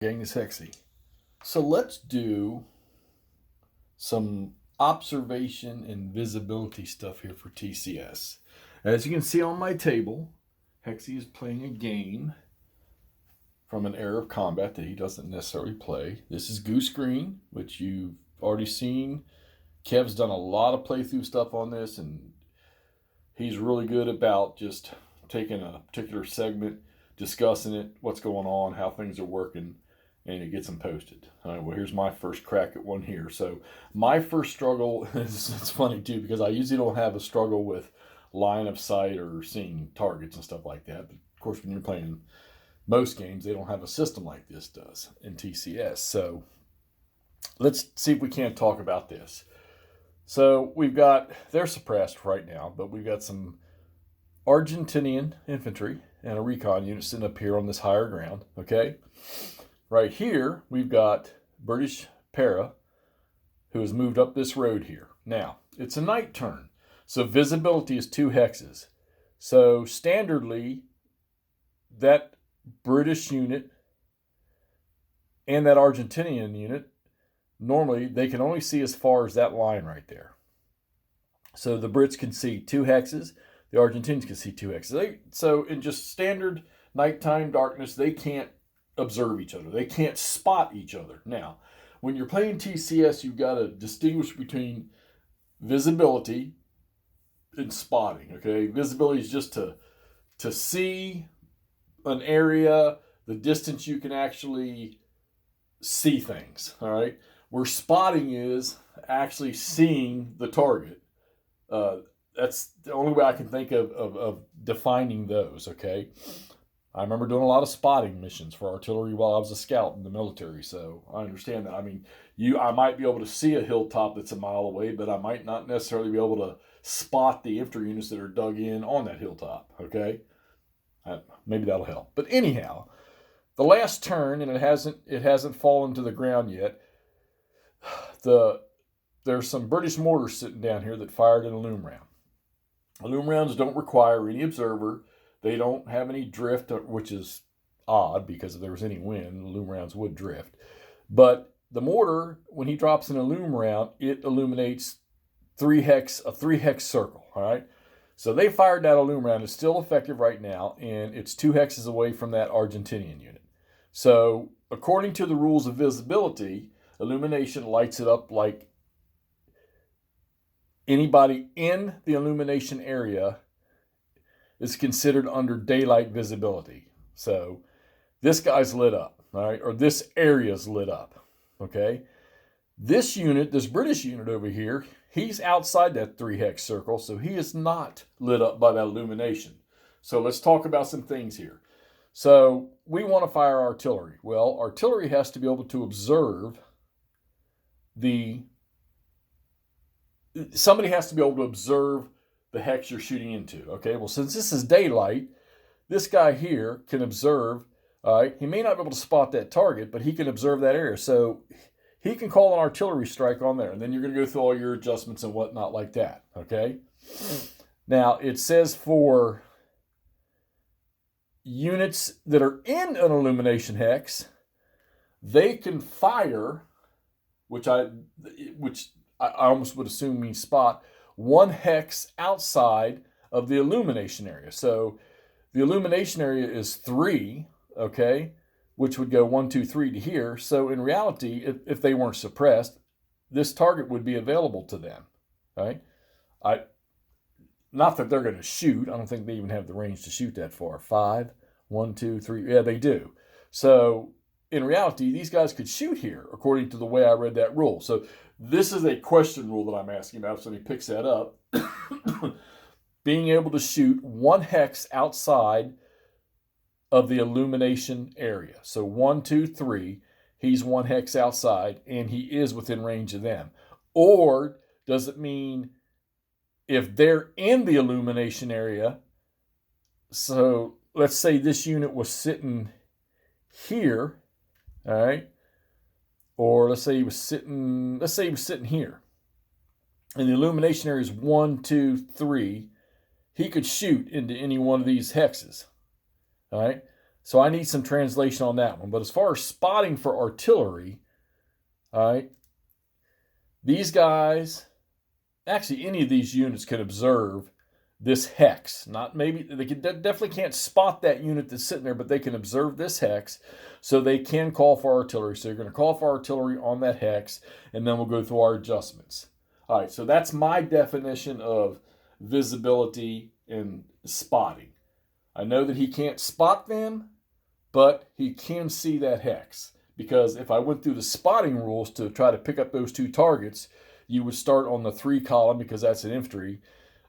Gang is sexy. So let's do some observation and visibility stuff here for TCS. As you can see on my table, Hexy is playing a game from an era of combat that he doesn't necessarily play. This is Goose Green, which you've already seen. Kev's done a lot of playthrough stuff on this, and he's really good about just taking a particular segment, discussing it, what's going on, how things are working, and it gets them posted. All right, well, here's my first crack at one here. So my first struggle is, it's funny too, because I usually don't have a struggle with line of sight or seeing targets and stuff like that. But of course, when you're playing most games, they don't have a system like this does in TCS. So let's see if we can't talk about this. So they're suppressed right now, but we've got some Argentinian infantry and a recon unit sitting up here on this higher ground, okay? Right here, we've got British para, who has moved up this road here. Now, it's a night turn, so visibility is 2 hexes. So standardly, that British unit and that Argentinian unit, normally they can only see as far as that line right there. So the Brits can see 2 hexes, the Argentinians can see 2 hexes. So in just standard nighttime darkness, they can't observe each other. They can't spot each other. Now, when you're playing TCS, you've got to distinguish between visibility and spotting, okay? Visibility is just to see an area, the distance you can actually see things, all right? Where spotting is actually seeing the target. That's the only way I can think of defining those, okay? I remember doing a lot of spotting missions for artillery while I was a scout in the military, so I understand that. I mean, I might be able to see a hilltop that's a mile away, but I might not necessarily be able to spot the infantry units that are dug in on that hilltop, okay? Maybe that'll help. But anyhow, the last turn, and it hasn't fallen to the ground yet, there's some British mortars sitting down here that fired an alume round. Alume rounds don't require any observer. They don't have any drift, which is odd because if there was any wind, alume rounds would drift. But the mortar, when he drops an alume round, it illuminates a 3 hex circle, all right? So they fired that alume round. It's still effective right now, and it's 2 hexes away from that Argentinian unit. So according to the rules of visibility, illumination lights it up like anybody in the illumination area is considered under daylight visibility. So this guy's lit up, all right, or this area's lit up, okay? This unit, this British unit over here, he's outside that 3 hex circle, so he is not lit up by that illumination. So let's talk about some things here. So we want to fire artillery. Well, artillery has to be able to observe somebody has to be able to observe the hex you're shooting into, okay? Well, since this is daylight, this guy here can observe, all right? He may not be able to spot that target, but he can observe that area. So he can call an artillery strike on there, and then you're going to go through all your adjustments and whatnot like that, okay? Now, it says for units that are in an illumination hex, they can fire, which I almost would assume means spot, 1 hex outside of the illumination area. So the illumination area is 3, okay, which would go 1, 2, 3 to here. So in reality, if they weren't suppressed, this target would be available to them, right? Not that they're going to shoot. I don't think they even have the range to shoot that far. 5, 1, 2, 3. Yeah, they do. So in reality, these guys could shoot here, according to the way I read that rule. So this is a question rule that I'm asking about, so he picks that up. Being able to shoot 1 hex outside of the illumination area. So 1, 2, 3, he's 1 hex outside, and he is within range of them. Or does it mean if they're in the illumination area, so let's say this unit was sitting here, all right? Or let's say he was sitting here. And the illumination area is 1, 2, 3. He could shoot into any one of these hexes. All right. So I need some translation on that one. But as far as spotting for artillery, all right, these guys, actually any of these units can observe this hex. Not maybe, they definitely can't spot that unit that's sitting there, but they can observe this hex, so they can call for artillery. So you're going to call for artillery on that hex, and then we'll go through our adjustments. All right, so that's my definition of visibility and spotting. I know that he can't spot them, but he can see that hex. Because if I went through the spotting rules to try to pick up those two targets, you would start on the 3 column because that's an infantry.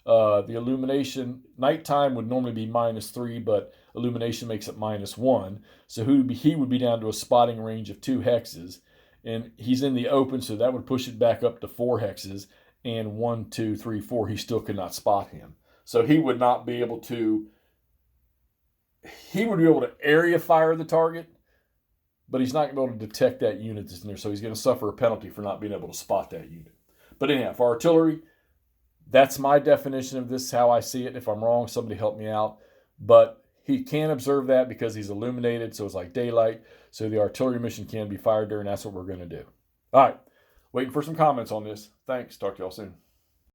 The illumination, nighttime would normally be -3, but illumination makes it -1. So he would be down to a spotting range of 2 hexes. And he's in the open, so that would push it back up to 4 hexes. And 1, 2, 3, 4, he still could not spot him. So he would not be able to, he would be able to area fire the target, but he's not going to be able to detect that unit that's in there. So he's going to suffer a penalty for not being able to spot that unit. But anyhow, for artillery, that's my definition of this, how I see it. If I'm wrong, somebody help me out. But he can observe that because he's illuminated, so it's like daylight. So the artillery mission can be fired there, and that's what we're going to do. All right. Waiting for some comments on this. Thanks. Talk to y'all soon.